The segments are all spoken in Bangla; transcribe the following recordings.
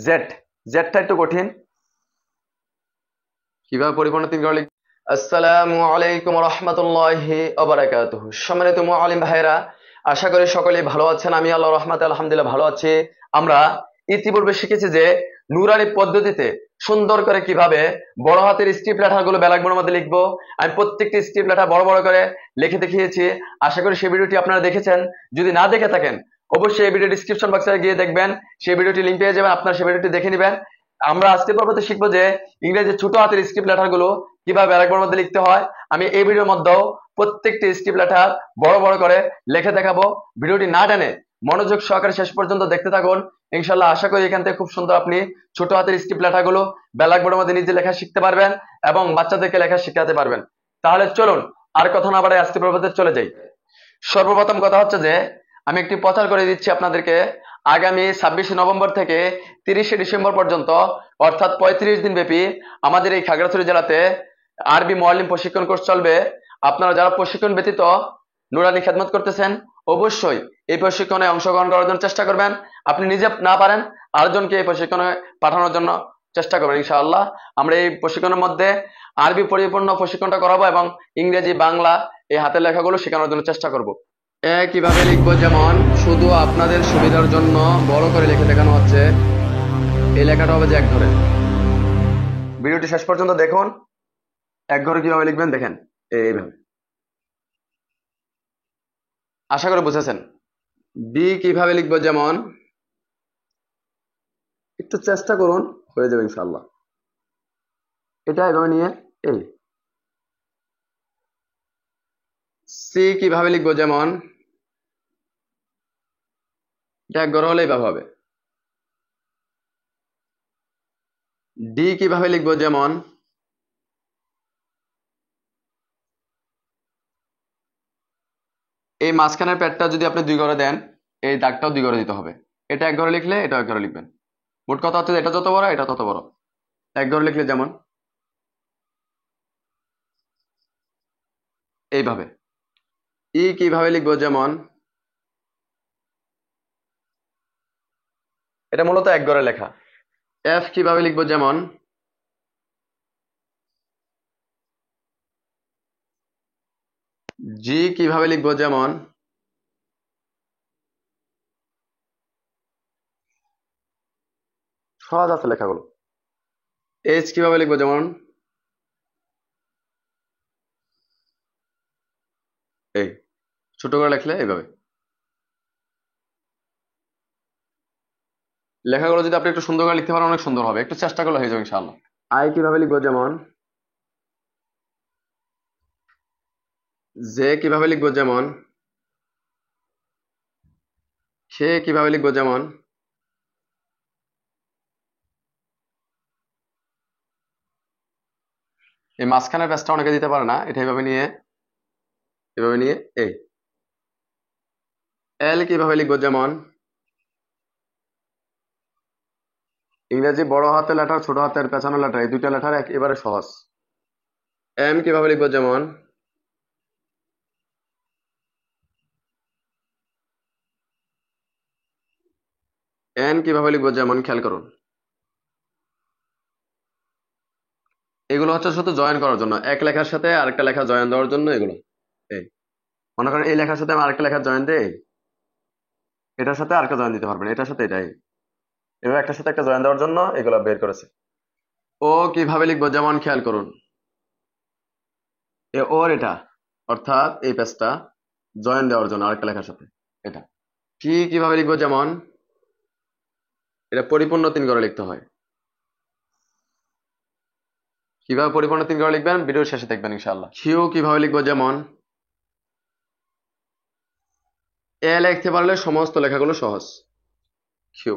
জেড, জেডটা একটু কঠিন। কিভাবে পরিপূর্ণ তিন ঘর লিখব? আসসালামু আলাইকুম রহমতুল্লাহি ওয়া বারাকাতুহু। সম্মানিত মুআল্লিম ভাইরা, আশা করি সকলেই ভালো আছেন। আমি আল্লাহর রহমতে আলহামদুলিল্লাহ ভালো আছি। আমরা ইতিপূর্বে শিখেছি যে নুরানি পদ্ধতিতে সুন্দর করে কিভাবে বড় হাতের স্ক্রিপ্ট লেটারগুলো ব্ল্যাকবোর্ডের মধ্যে লিখবো। আমি প্রত্যেকটি স্ক্রিপ্ট লেটার বড় বড় করে লিখে দেখিয়েছি। আশা করি সেই ভিডিওটি আপনারা দেখেছেন। যদি না দেখে থাকেন অবশ্যই এই ভিডিও ডিসক্রিপশন বক্সে গিয়ে দেখবেন, সেই ভিডিওটি লিংক পেয়ে যাবেন, আপনারা সেই ভিডিওটি দেখে নেবেন। আমরা আজকে পর্বতে শিখবো যে ইংরেজি ছোট হাতের স্ক্রিপ্ট লেটার গুলো কিভাবে ব্ল্যাকবোর্ডের মধ্যে লিখতে হয়। আমি এই ভিডিওর মধ্যেও প্রত্যেকটি স্ক্রিপ্ট লেটার বড় বড় করে লিখে দেখাবো। ভিডিওটি না টেনে মনোযোগ সহকারে শেষ পর্যন্ত দেখতে থাকুন। ইনশাল্লাহ আশা করি এখান থেকে খুব সুন্দর আপনি ছোট হাতের স্ক্রিপ্ট লেটার গুলো ব্ল্যাকবোর্ডের মধ্যে নিজে লেখা শিখতে পারবেন এবং বাচ্চাদেরকে লেখা শিখাতে পারবেন। তাহলে চলুন আর কথা না বাড়াই আজকে পর্বতে চলে যাই। সর্বপ্রথম কথা হচ্ছে যে আমি একটি প্রচার করে দিচ্ছি আপনাদেরকে। আগামী 26 নভেম্বর থেকে 30 ডিসেম্বর পর্যন্ত অর্থাৎ 35 দিন ব্যাপী আমাদের এই খাগড়াছড়ি জেলাতে আরবি মুআল্লিম প্রশিক্ষণ কোর্স চলবে। আপনারা যারা প্রশিক্ষণ ব্যতীত নুরানি খেদমত করতেছেন অবশ্যই এই প্রশিক্ষণে অংশগ্রহণ করার জন্য চেষ্টা করবেন। আপনি নিজে না পারেন আরেকজনকে এই প্রশিক্ষণে পাঠানোর জন্য চেষ্টা করবেন। ইনশাআল্লাহ আমরা এই প্রশিক্ষণের মধ্যে আরবি পরিপূর্ণ প্রশিক্ষণটা করাবো এবং ইংরেজি বাংলা এই হাতের লেখাগুলো শেখানোর জন্য চেষ্টা করব। কিভাবে লিখবো, যেমন শুধু আপনাদের সুবিধার জন্য বড় করে লিখে দেখানো হচ্ছে। এই লেখাটা হবে যে এক ঘরে। ভিডিওটি শেষ পর্যন্ত দেখুন। এক ঘরে কিভাবে লিখবেন দেখেন এইভাবে। আশা করে বুঝেছেন। বি কিভাবে লিখবো, যেমন একটু চেষ্টা করুন, হয়ে যাবে ইনশাআল্লাহ। এটা এভাবে নিয়ে এই। সি কিভাবে লিখবো, যেমন এটা এক ঘর হলে এইভাবে হবে। ডি কিভাবে লিখবো, যেমন এই মাঝখানের প্যাডটা যদি আপনি দুই ঘরে দেন এই দাগটাও দুই ঘরে দিতে হবে। এটা এক ঘরে লিখলে এটা এক ঘরে লিখবেন। মোট কথা হচ্ছে এটা যত বড় এটা তত বড়। এক ঘরে লিখলে যেমন এইভাবে। ই কিভাবে লিখবো, যেমন এটা মূলত এক ঘরে লেখা। এফ কিভাবে লিখবো, যেমন জি কিভাবে লিখবো, যেমন সহজ আছে লেখাগুলো। এইচ কিভাবে লিখবো, যেমন এই ছোট করে লিখলে এইভাবে। লেখাগুলো যদি আপনি একটু সুন্দর করে লিখতে পারেন অনেক সুন্দর হবে। একটু চেষ্টা করলে হয়ে যাবে ইনশাআল্লাহ। আই কিভাবে লিখবো, যেমন জে কিভাবে লিখবো, যেমন সে কিভাবে লিখবো, যেমন এই মাঝখানের প্যাচটা অনেকে দিতে পারে না, এটা এভাবে নিয়ে এভাবে নিয়ে এই। এল কিভাবে লিখবো, যেমন ইংরেজি বড় হাতের লেটার ছোট হাতের পেছানো লেটার এই দুইটা লেটার একেবারে সহজ। এম কিভাবে লিখবো, যেমন এন কিভাবে লিখবো, যেমন খেয়াল করুন। এগুলো হচ্ছে শুধু জয়েন করার জন্য, এক লেখার সাথে আরেকটা লেখা জয়েন দেওয়ার জন্য এগুলো। এই মনে করেন এই লেখার সাথে আমি আরেকটা লেখা জয়েন দেই, এটার সাথে আরেকটা জয়েন দিতে পারবেন, এটার সাথে এটাই। এভাবে একটার সাথে একটা জয়েন দেওয়ার জন্য এগুলো বের করেছে। ও কিভাবে লিখবো, যেমন খেয়াল করুন। ওর এটা অর্থাৎ এই পেজটা জয়েন দেওয়ার জন্য আরেকটা লেখার সাথে এটা। টি কিভাবে লিখবো, যেমন এটা পরিপূর্ণ তিন ঘরে লিখতে হয়। কিভাবে পরিপূর্ণ তিন ঘরে লিখবেন ভিডিওর শেষে দেখবেন ইনশাআল্লাহ। কিউ কিভাবে লিখবো, যেমন এ লিখতে পারলে সমস্ত লেখাগুলো সহজ। কিউ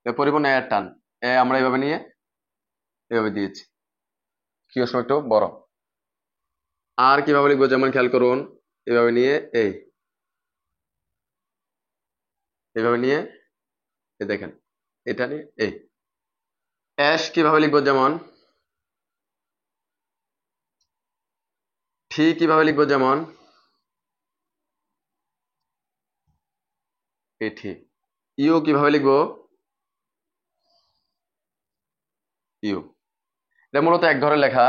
পরিপূর্ণ এর টান এ আমরা এইভাবে নিয়ে এভাবে দিয়েছি। কিউ সময় একটু বড়। আর কিভাবে লিখবো, যেমন খেয়াল করুন এভাবে নিয়ে এই এইভাবে নিয়ে দেখেন এটা নিয়ে এই। অ্যাশ কিভাবে লিখবো, যেমন ঠিক কিভাবে লিখবো, যেমন এই ঠিক। ইউ কিভাবে লিখবো, ইউ। এটা মূলত এক ঘরে লেখা,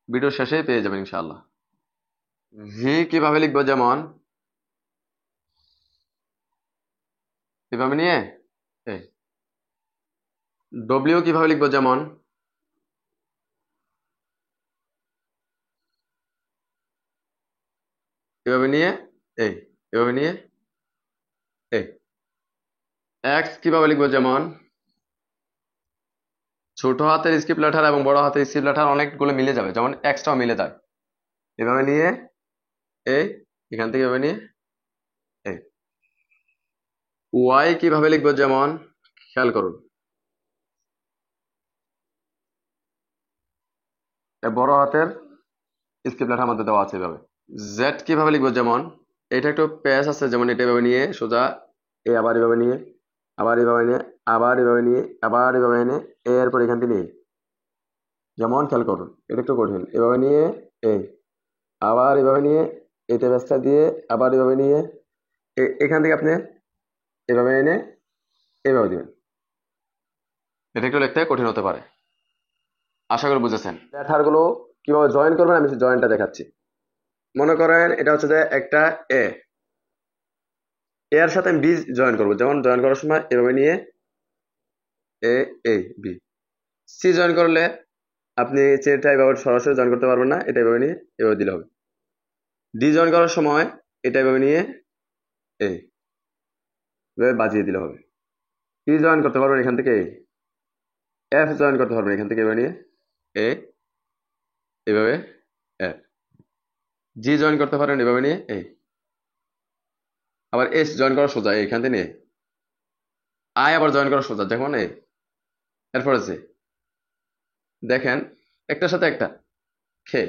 ভিডিও শেষেই পেয়ে যাবেন ইনশাআল্লাহ। ভি কিভাবে লিখবো, যেমন এভাবে নিয়ে এই। ডব্লিউ কিভাবে লিখবো, যেমন এভাবে নিয়ে এই, এভাবে নিয়ে এই। এক্স কিভাবে লিখবো, যেমন ছোট হাতের স্ক্রিপ্ট লেটার এবং বড় হাতের স্ক্রিপ্ট লেটার অনেকগুলো মিলে যাবে, যেমন এক্সটাও মিলে যায়। এভাবে নিয়ে এই, এখান থেকে এভাবে নিয়ে এই। ওয়াই কিভাবে লিখবো, যেমন খেয়াল করুন, বড় হাতের স্ক্রিপ্ট লেটার মধ্যে দেওয়া আছে এভাবে। জেড কিভাবে লিখবো, যেমন এটা একটু প্যাচ আছে, যেমন এটা এভাবে নিয়ে সোজা এই, আবার এভাবে নিয়ে, আবার এভাবে নিয়ে, আবার এভাবে নিয়ে, আবার এভাবে এনে এরপর এখান থেকে নিয়ে, যেমন খেয়াল করুন, এটা একটু কঠিন। এভাবে নিয়ে এই, আবার এভাবে নিয়ে, এটা ব্যাসটা দিয়ে আবার এভাবে নিয়ে এখান থেকে আপনি এভাবে এনে এভাবে দিবেন। এটা একটু লিখতে কঠিন হতে পারে, আশা করি বুঝেছেন। লেটার গুলো কিভাবে জয়েন করবেন আমি জয়েনটা দেখাচ্ছি। মনে করেন এটা হচ্ছে যে একটা এ, এর সাথে আমি বি জয়েন করবো, যেমন জয়েন করার সময় এভাবে নিয়ে এ এই বি। সি জয়েন করলে আপনি এটা এভাবে সরাসরি জয়েন করতে পারবেন না, এটা এভাবে নিয়ে এভাবে দিলে হবে। ডি জয়েন করার সময় এটা এভাবে নিয়ে এই এভাবে বাজিয়ে দিলে হবে। ই জয়েন করতে পারবেন এখান থেকে এই, এফ জয়েন করতে পারবেন এখান থেকে এভাবে নিয়ে এ এভাবে এফ। জি জয়েন করতে পারেন এভাবে নিয়ে এই, আবার এস জয়েন করা সোজা এইখান থেকে নিয়ে আই আবার জয়েন করা সোজা, যেমন এই। এরপরে যে দেখেন একটার সাথে একটা খে,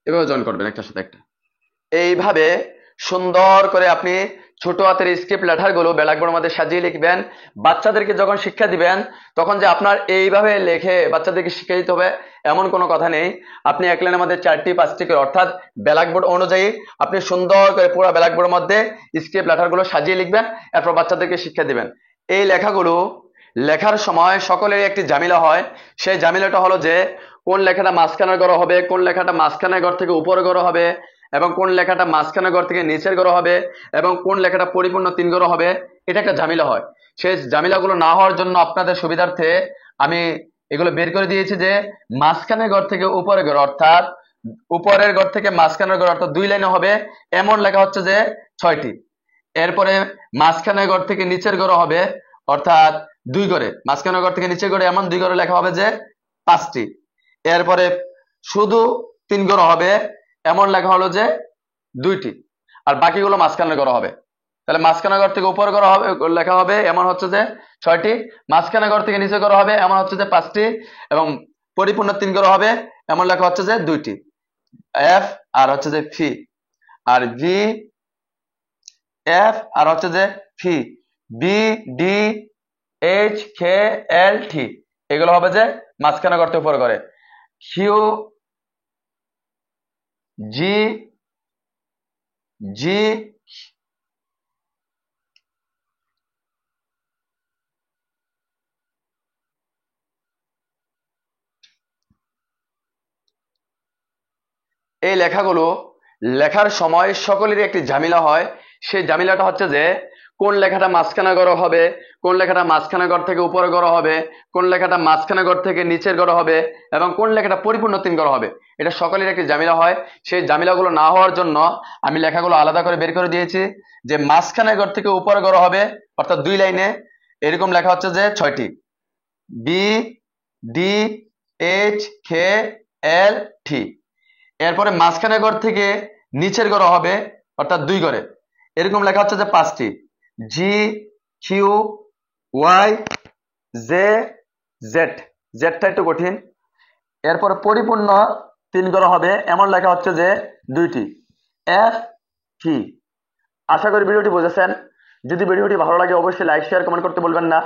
এভাবে জয়েন করবেন একটার সাথে একটা। এইভাবে সুন্দর করে আপনি ছোট হাতের স্ক্রিপ্ট লেটার গুলো ব্ল্যাকবোর্ডের মধ্যে সাজিয়ে লিখবেন। বাচ্চাদেরকে যখন শিক্ষা দিবেন তখন যে আপনার এইভাবে লেখে বাচ্চাদেরকে শিক্ষা দিতে হবে এমন কোনো কথা নেই। আপনি এক লাইনের মধ্যে 4টি 5টি করে, অর্থাৎ ব্ল্যাকবোর্ড অনুযায়ী আপনি সুন্দর করে পুরো ব্ল্যাকবোর্ডের মধ্যে স্ক্রিপ্ট লেটার গুলো সাজিয়ে লিখবেন, এরপর বাচ্চাদেরকে শিক্ষা দিবেন। এই লেখাগুলো লেখার সময় সকলের একটি ঝামেলা হয়। সেই ঝামেলাটা হলো যে কোন লেখাটা মাঝখানের ঘর হবে, কোন লেখাটা মাঝখানের ঘর থেকে উপরে ঘর হবে, এবং কোন লেখাটা মাঝখানের ঘর থেকে নিচের ঘর হবে, এবং কোন লেখাটা পরিপূর্ণ 3 ঘর হবে। এটা একটা ঝামেলা হয়। সেই ঝামেলাগুলো না হওয়ার জন্য আপনাদের সুবিধার্থে আমি এগুলো বের করে দিয়েছি যে মাঝখানের ঘর থেকে উপরের ঘর, অর্থাৎ উপরের ঘর থেকে মাঝখানের ঘর, অর্থাৎ 2 লাইনে হবে এমন লেখা হচ্ছে যে 6টি। এরপরে মাঝখানের ঘর থেকে নিচের ঘর হবে, অর্থাৎ 2 ঘরে, মাঝখানের ঘর থেকে নিচের ঘরে এমন 2 ঘরে লেখা হবে যে 5টি। এরপরে শুধু 3 ঘর হবে এমন লেখা হলো যে 2টি, আর বাকিগুলো মাঝখানের ঘর হবে। তাহলে মাঝখানের ঘর থেকে উপর ঘর হবে লেখা হবে এমন হচ্ছে যে 6টি, মাঝখানের ঘর থেকে নিচে ঘর হবে এমন হচ্ছে যে 5টি, এবং পরিপূর্ণ 3 ঘর হবে এমন লেখা হচ্ছে যে 2টি। এফ আর হচ্ছে যে ফি, আর ভি এফ আর হচ্ছে যে ফি, বি ডি এইচ কে এল টি, এগুলো হবে যে মাঝখানে ঘর থেকে উপর করে। কিউ জি জি এই লেখাগুলো লেখার সময় সকলেরই একটি ঝামেলা হয়। সেই ঝামেলাটা হচ্ছে যে কোন লেখাটা মাঝখানে ঘর হবে, কোন লেখাটা মাঝখানে ঘর থেকে উপরে ঘর হবে, কোন লেখাটা মাঝখানে ঘর থেকে নিচের ঘর হবে, এবং কোন লেখাটা পরিপূর্ণ 3 ঘর হবে। এটা সকলের একটি ঝামেলা হয়। সেই ঝামেলাগুলো না হওয়ার জন্য আমি লেখাগুলো আলাদা করে বের করে দিয়েছি যে মাঝখানে ঘর থেকে উপরে ঘর হবে, অর্থাৎ 2 লাইনে এরকম লেখা হচ্ছে যে 6টি, বি ডি এইচ কে এল টি। এরপরে মাঝখানে ঘর থেকে নিচের ঘর হবে, অর্থাৎ 2 ঘরে এরকম লেখা হচ্ছে যে 5টি, G Q Y J Z, জেডটা একটু কঠিন। এরপরে পরিপূর্ণ 3 ঘর হবে এমন লেখা হচ্ছে যে 2টি, এফ টি। আশা করি ভিডিওটি বুঝেছেন। যদি ভিডিওটি ভালো লাগে অবশ্যই লাইক শেয়ার কমেন্ট করতে বলবেন না।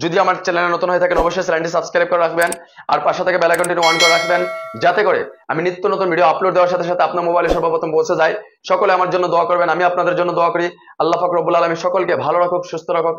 যদি আমার চ্যানেলে নতুন হয়ে থাকেন অবশ্যই চ্যানেলটি সাবস্ক্রাইব করে রাখবেন, আর পাশে থেকে বেল আইকনটি অন করে রাখবেন, যাতে করে আমি নিত্য নতুন ভিডিও আপলোড দেওয়ার সাথে সাথে আপনার মোবাইলে সর্বপ্রথম পৌঁছে যায়। সকলে আমার জন্য দোয়া করবেন, আমি আপনাদের জন্য দোয়া করি। আল্লাহ পাক রব্বুল আলামিন সকলকে ভালো রাখুক, সুস্থ রাখুক।